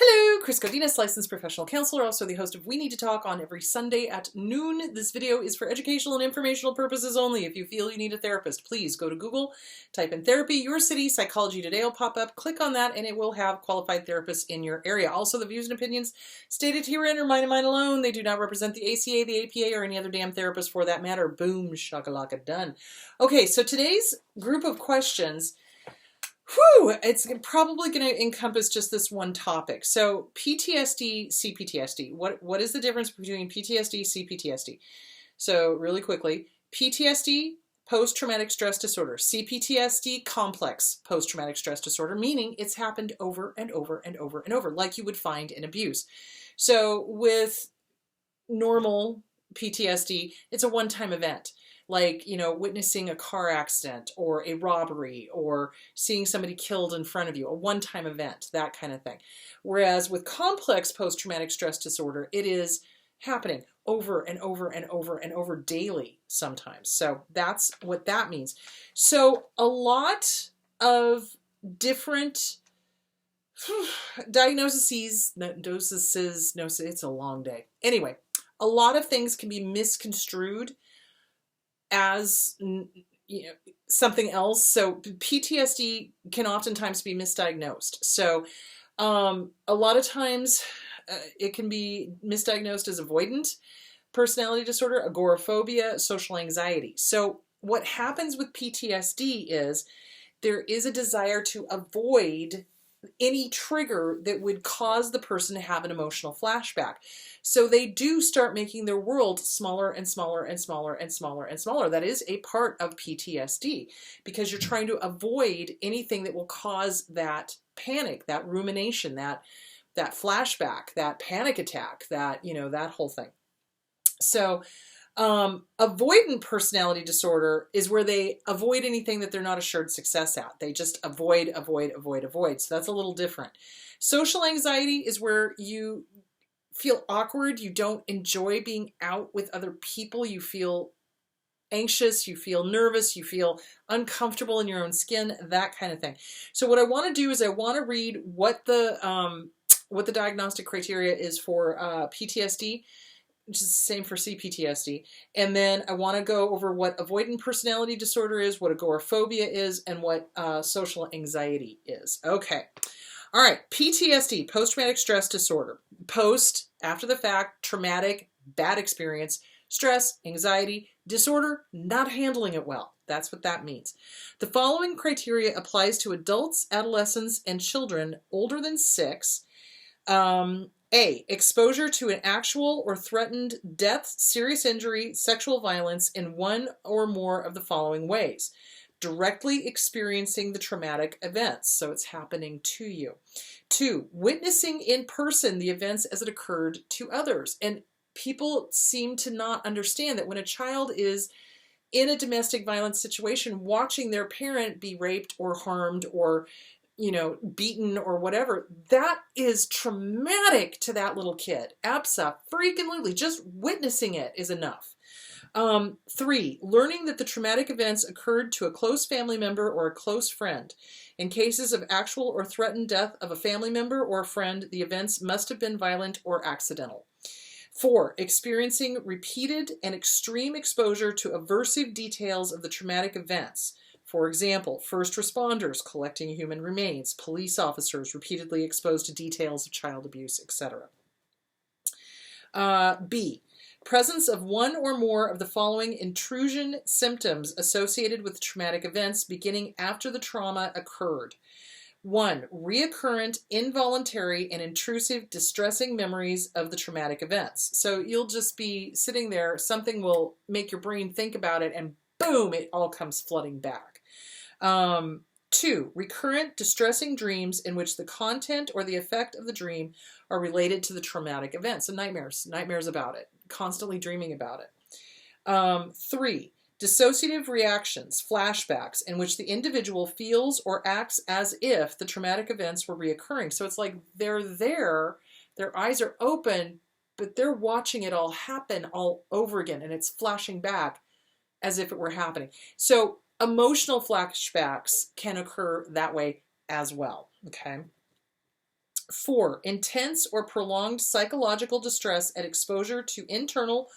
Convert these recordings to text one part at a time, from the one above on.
Hello, Chris Godinez, licensed professional counselor, also the host of We Need to Talk on every Sunday at noon. This video is for educational and informational purposes only. If you feel you need a therapist, please go to Google, type in therapy, your city, Psychology Today will pop up, click on that, and it will have qualified therapists in your area. Also, the views and opinions stated herein are mine and mine alone. They do not represent the ACA, the APA, or any other damn therapist for that matter. Boom, shakalaka, done. Okay, so today's group of questions, it's probably going to encompass just this one topic. So PTSD, CPTSD. What is the difference between PTSD, CPTSD? So really quickly, PTSD, post-traumatic stress disorder. CPTSD, complex post-traumatic stress disorder, meaning it's happened over and over and over and over, like you would find in abuse. So with normal PTSD, it's a one-time event. Like, witnessing a car accident or a robbery or seeing somebody killed in front of you, a one-time event, that kind of thing. Whereas with complex post-traumatic stress disorder, it is happening over and over and over and over daily sometimes. So that's what that means. So a lot of different diagnoses, it's a long day. Anyway, a lot of things can be misconstrued as something else. So PTSD can oftentimes be misdiagnosed. So a lot of times it can be misdiagnosed as avoidant personality disorder, agoraphobia, social anxiety. So what happens with PTSD is there is a desire to avoid any trigger that would cause the person to have an emotional flashback. So they do start making their world smaller and smaller and smaller and smaller and smaller. That is a part of PTSD because you're trying to avoid anything that will cause that panic, that rumination, that flashback, that panic attack, that whole thing. So avoidant personality disorder is where they avoid anything that they're not assured success at. They just avoid. So that's a little different. Social anxiety is where you feel awkward. You don't enjoy being out with other people. You feel anxious. You feel nervous. You feel uncomfortable in your own skin, that kind of thing. So what I want to do is I want to read what the diagnostic criteria is for PTSD, which is the same for CPTSD. And then I want to go over what avoidant personality disorder is, what agoraphobia is, and what social anxiety is. Okay. All right. PTSD, post-traumatic stress disorder. Post, after the fact, traumatic, bad experience, stress, anxiety, disorder, not handling it well. That's what that means. The following criteria applies to adults, adolescents, and children older than 6. A, exposure to an actual or threatened death, serious injury, sexual violence in one or more of the following ways. Directly experiencing the traumatic events, so it's happening to you. 2, witnessing in person the events as it occurred to others. And people seem to not understand that when a child is in a domestic violence situation, watching their parent be raped or harmed or beaten or whatever, that is traumatic to that little kid. Abso-freaking-lutely. Just witnessing it is enough. 3, learning that the traumatic events occurred to a close family member or a close friend. In cases of actual or threatened death of a family member or a friend, the events must have been violent or accidental. 4, experiencing repeated and extreme exposure to aversive details of the traumatic events. For example, first responders collecting human remains, police officers repeatedly exposed to details of child abuse, etc. B, presence of one or more of the following intrusion symptoms associated with traumatic events beginning after the trauma occurred. 1, reoccurrent, involuntary, and intrusive distressing memories of the traumatic events. So you'll just be sitting there, something will make your brain think about it, and boom, it all comes flooding back. 2, recurrent distressing dreams in which the content or the effect of the dream are related to the traumatic event. So nightmares about it, constantly dreaming about it. 3, dissociative reactions, flashbacks, in which the individual feels or acts as if the traumatic events were reoccurring. So it's like they're there, their eyes are open, but they're watching it all happen all over again, and it's flashing back as if it were happening. So emotional flashbacks can occur that way as well, okay? 4, intense or prolonged psychological distress at exposure to internal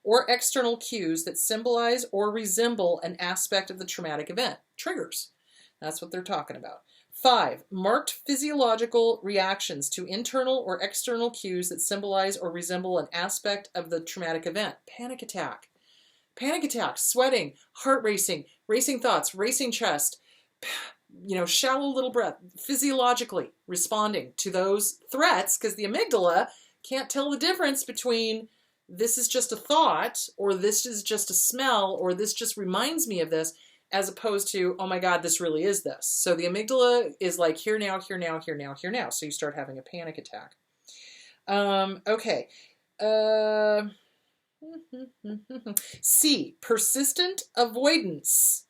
or external cues that symbolize or resemble an aspect of the traumatic event. Triggers. That's what they're talking about. 5, marked physiological reactions to internal or external cues that symbolize or resemble an aspect of the traumatic event. Panic attack. Panic attack, sweating, heart racing, racing thoughts, racing chest, shallow little breath, physiologically responding to those threats, because the amygdala can't tell the difference between this is just a thought, or this is just a smell, or this just reminds me of this, as opposed to, oh my God, this really is this. So the amygdala is like, here now, here now, here now, here now. So you start having a panic attack. Okay. C, persistent avoidance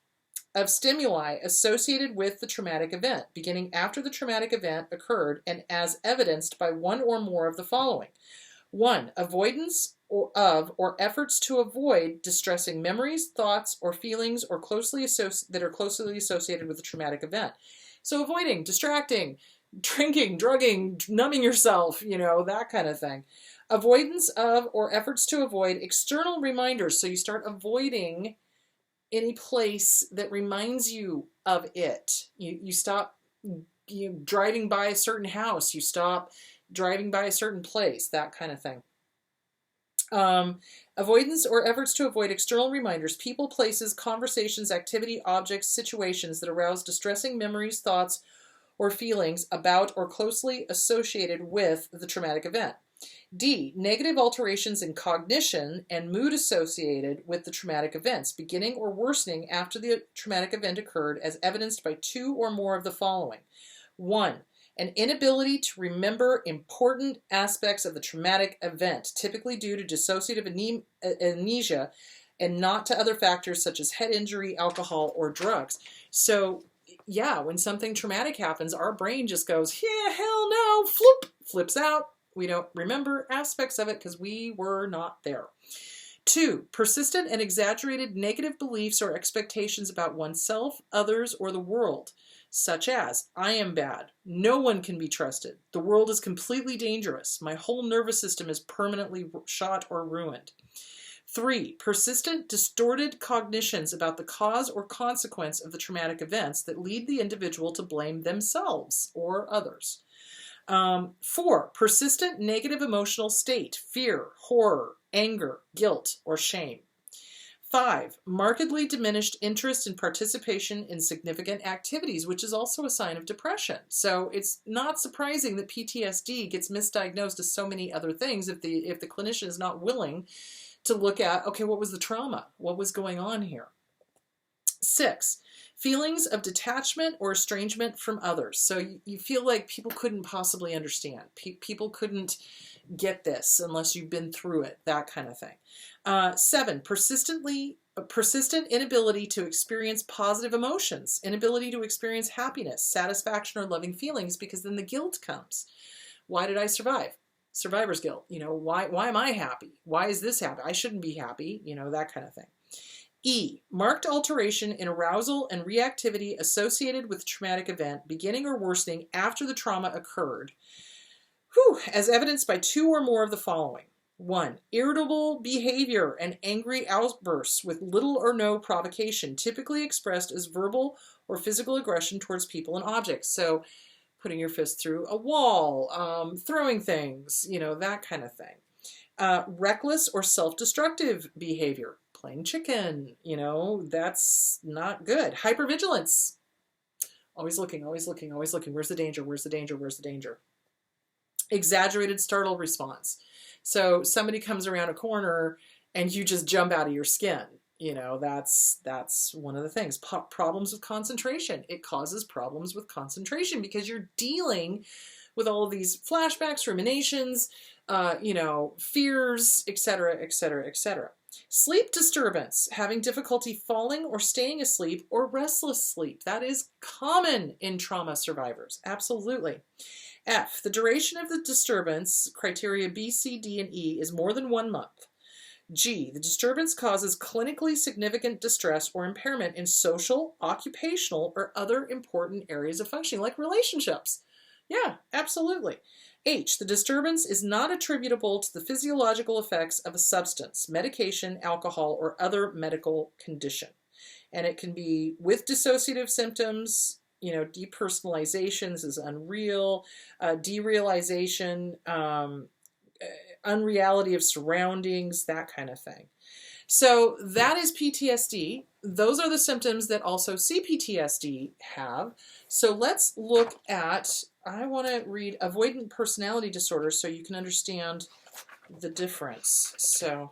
of stimuli associated with the traumatic event, beginning after the traumatic event occurred and as evidenced by one or more of the following. 1, avoidance or efforts to avoid distressing memories, thoughts, or feelings that are closely associated with the traumatic event. So avoiding, distracting, drinking, drugging, numbing yourself, that kind of thing. Avoidance of or efforts to avoid external reminders. So you start avoiding any place that reminds you of it. You stop driving by a certain house. You stop driving by a certain place, that kind of thing. Avoidance or efforts to avoid external reminders, people, places, conversations, activity, objects, situations that arouse distressing memories, thoughts, or feelings about or closely associated with the traumatic event. D, negative alterations in cognition and mood associated with the traumatic events, beginning or worsening after the traumatic event occurred, as evidenced by 2 or more of the following. 1, an inability to remember important aspects of the traumatic event, typically due to dissociative amnesia and not to other factors such as head injury, alcohol, or drugs. So, yeah, when something traumatic happens, our brain just goes, yeah, hell no, flips out. We don't remember aspects of it because we were not there. 2, persistent and exaggerated negative beliefs or expectations about oneself, others, or the world, such as, I am bad, no one can be trusted, the world is completely dangerous, my whole nervous system is permanently shot or ruined. 3, persistent, distorted cognitions about the cause or consequence of the traumatic events that lead the individual to blame themselves or others. 4, persistent negative emotional state, fear, horror, anger, guilt, or shame. 5, markedly diminished interest and participation in significant activities, which is also a sign of depression. So it's not surprising that PTSD gets misdiagnosed as so many other things if the clinician is not willing to look at, okay, what was the trauma? What was going on here? 6, feelings of detachment or estrangement from others. So you feel like people couldn't possibly understand. People couldn't get this unless you've been through it, that kind of thing. 7, persistent inability to experience positive emotions, inability to experience happiness, satisfaction, or loving feelings, because then the guilt comes. Why did I survive? Survivor's guilt. Why am I happy? Why is this happy? I shouldn't be happy, that kind of thing. E, marked alteration in arousal and reactivity associated with the traumatic event, beginning or worsening after the trauma occurred, as evidenced by 2 or more of the following. 1, irritable behavior and angry outbursts with little or no provocation, typically expressed as verbal or physical aggression towards people and objects. So putting your fist through a wall, throwing things, that kind of thing. Reckless or self-destructive behavior, playing chicken, that's not good. Hypervigilance, always looking, always looking, always looking. Where's the danger? Where's the danger? Where's the danger? Exaggerated startle response. So somebody comes around a corner and you just jump out of your skin. That's one of the things. Problems with concentration. It causes problems with concentration because you're dealing with all of these flashbacks, ruminations, fears, etc., etc., etc. Sleep disturbance, having difficulty falling or staying asleep, or restless sleep. That is common in trauma survivors. Absolutely. F, the duration of the disturbance, criteria B, C, D, and E, is more than 1 month. G, the disturbance causes clinically significant distress or impairment in social, occupational, or other important areas of functioning, like relationships. Yeah, absolutely. H, the disturbance is not attributable to the physiological effects of a substance, medication, alcohol, or other medical condition. And it can be with dissociative symptoms, depersonalization, this is unreal, derealization, unreality of surroundings, that kind of thing. So that is PTSD. Those are the symptoms that also CPTSD have. So let's look at, I want to read Avoidant Personality Disorder so you can understand the difference. So,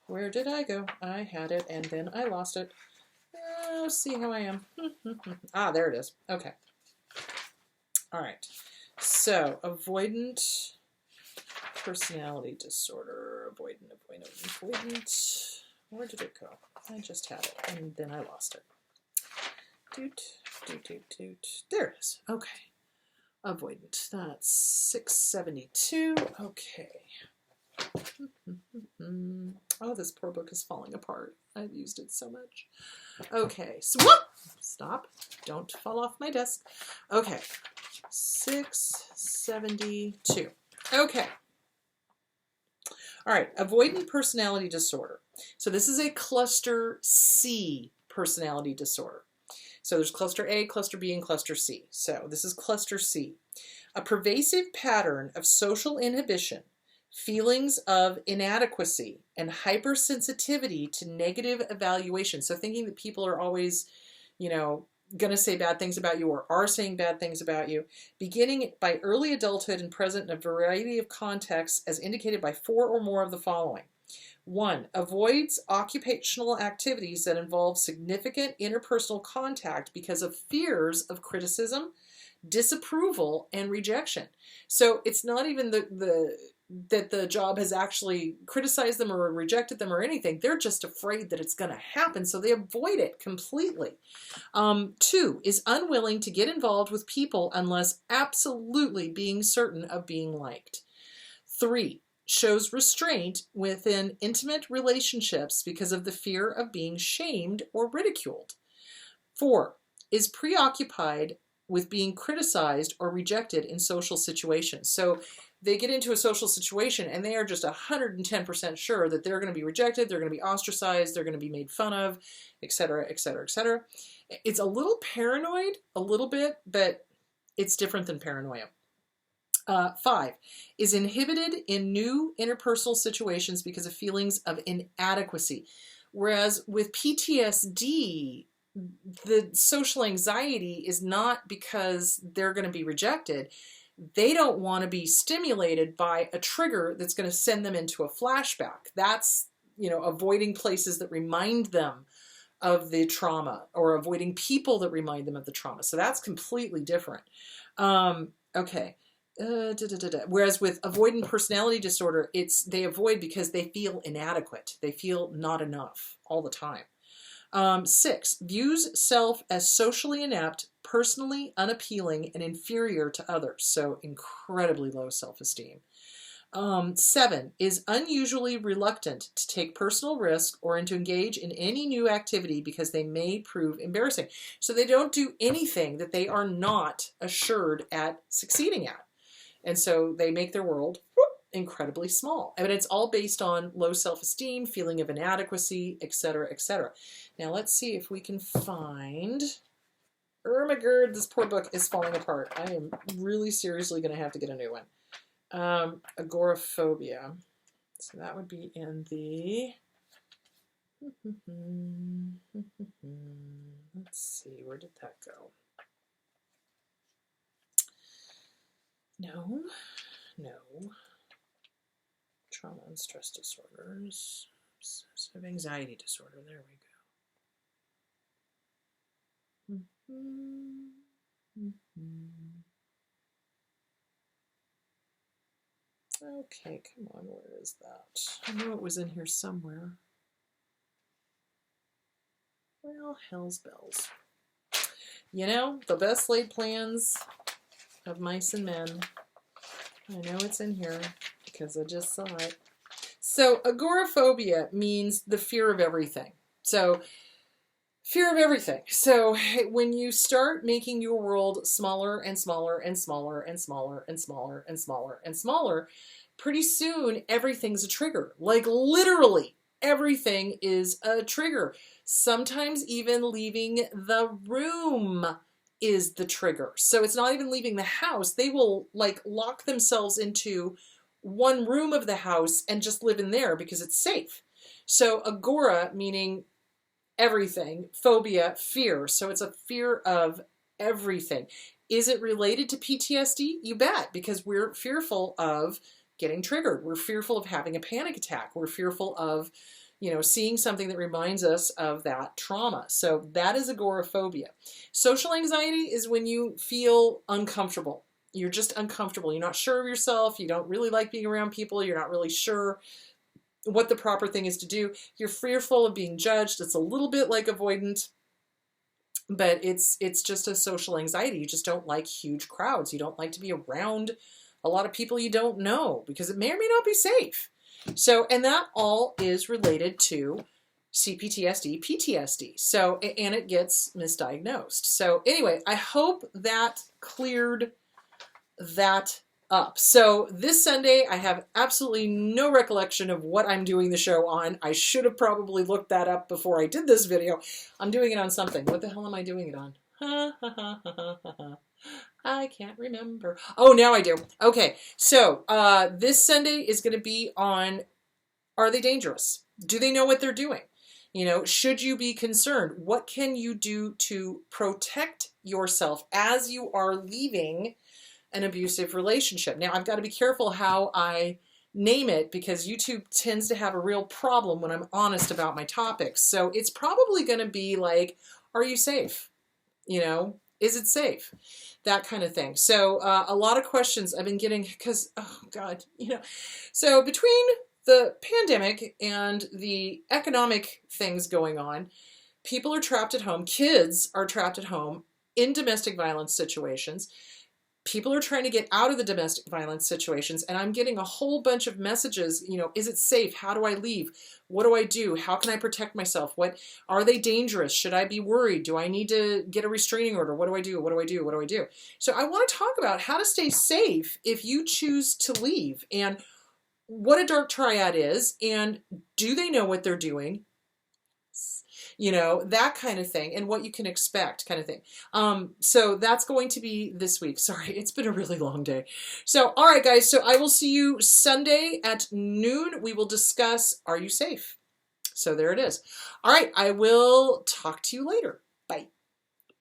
where did I go? I had it and then I lost it. Let's see how I am. There it is. Okay. All right. So, Avoidant Personality Disorder. Avoidant. Where did it go? I just had it and then I lost it. There it is. Okay. Avoidant. That's 672. Okay. Oh, this poor book is falling apart. I've used it so much. Okay. So, whoop! Stop. Don't fall off my desk. Okay. 672. Okay. All right. Avoidant personality disorder. So this is a cluster C personality disorder. So there's cluster A, cluster B, and cluster C. So this is cluster C. A pervasive pattern of social inhibition, feelings of inadequacy, and hypersensitivity to negative evaluation. So thinking that people are always, going to say bad things about you or are saying bad things about you, beginning by early adulthood and present in a variety of contexts as indicated by 4 or more of the following. 1. Avoids occupational activities that involve significant interpersonal contact because of fears of criticism, disapproval, and rejection. So it's not even that the job has actually criticized them or rejected them or anything. They're just afraid that it's going to happen, so they avoid it completely. 2. Is unwilling to get involved with people unless absolutely being certain of being liked. 3. Shows restraint within intimate relationships because of the fear of being shamed or ridiculed. 4. Is preoccupied with being criticized or rejected in social situations. So they get into a social situation and they are just 110% sure that they're going to be rejected, they're going to be ostracized, they're going to be made fun of, etc., etc., etc. It's a little paranoid, a little bit, but it's different than paranoia. 5. Is inhibited in new interpersonal situations because of feelings of inadequacy. Whereas with PTSD, the social anxiety is not because they're going to be rejected. They don't want to be stimulated by a trigger that's going to send them into a flashback. That's, avoiding places that remind them of the trauma or avoiding people that remind them of the trauma. So that's completely different. Okay. Whereas with avoidant personality disorder, they avoid because they feel inadequate. They feel not enough all the time. 6. Views self as socially inept, personally unappealing, and inferior to others. So incredibly low self-esteem. 7. Is unusually reluctant to take personal risk or to engage in any new activity because they may prove embarrassing. So they don't do anything that they are not assured at succeeding at. And so they make their world incredibly small. I mean, it's all based on low self-esteem, feeling of inadequacy, etc., etc. Now let's see if we can find... Ermagerd, this poor book is falling apart. I am really seriously going to have to get a new one. Agoraphobia. So that would be in the... Let's see, where did that go? No. Trauma and stress disorders. Obsessive anxiety disorder. There we go. Okay, come on, where is that? I knew it was in here somewhere. Well, hell's bells. The best laid plans of mice and men. I know it's in here because I just saw it. So agoraphobia means the fear of everything. So Fear of everything. So when you start making your world smaller and smaller and smaller and smaller and smaller and smaller and smaller, pretty soon everything's a trigger. Like literally everything is a trigger. Sometimes even leaving the room is the trigger. So it's not even leaving the house. They will like lock themselves into one room of the house and just live in there because it's safe. So agora meaning everything, phobia, fear. So it's a fear of everything. Is it related to PTSD? You bet, because we're fearful of getting triggered. We're fearful of having a panic attack. We're fearful of, seeing something that reminds us of that trauma. So that is agoraphobia. Social anxiety is when you feel uncomfortable. You're just uncomfortable. You're not sure of yourself. You don't really like being around people. You're not really sure what the proper thing is to do. You're fearful of being judged. It's a little bit like avoidant, but it's just a social anxiety. You just don't like huge crowds. You don't like to be around a lot of people you don't know because it may or may not be safe. So, and that all is related to CPTSD, PTSD. So, and it gets misdiagnosed. So anyway, I hope that cleared that up. So this Sunday, I have absolutely no recollection of what I'm doing the show on. I should have probably looked that up before I did this video. I'm doing it on something. What the hell am I doing it on? I can't remember. Oh, now I do. Okay, so this Sunday is going to be on, are they dangerous? Do they know what they're doing? Should you be concerned? What can you do to protect yourself as you are leaving an abusive relationship? Now, I've got to be careful how I name it because YouTube tends to have a real problem when I'm honest about my topics. So it's probably going to be like, are you safe? Is it safe? That kind of thing. So a lot of questions I've been getting because, oh God, so between the pandemic and the economic things going on, people are trapped at home. Kids are trapped at home in domestic violence situations. People are trying to get out of the domestic violence situations, and I'm getting a whole bunch of messages, is it safe? How do I leave? What do I do? How can I protect myself? What are they dangerous? Should I be worried? Do I need to get a restraining order? What do I do? What do I do? What do I do? So I want to talk about how to stay safe if you choose to leave, and what a dark triad is, and do they know what they're doing? That kind of thing, and what you can expect kind of thing. So that's going to be this week. Sorry, it's been a really long day. So, all right, guys. So I will see you Sunday at noon. We will discuss, are you safe? So there it is. All right, I will talk to you later.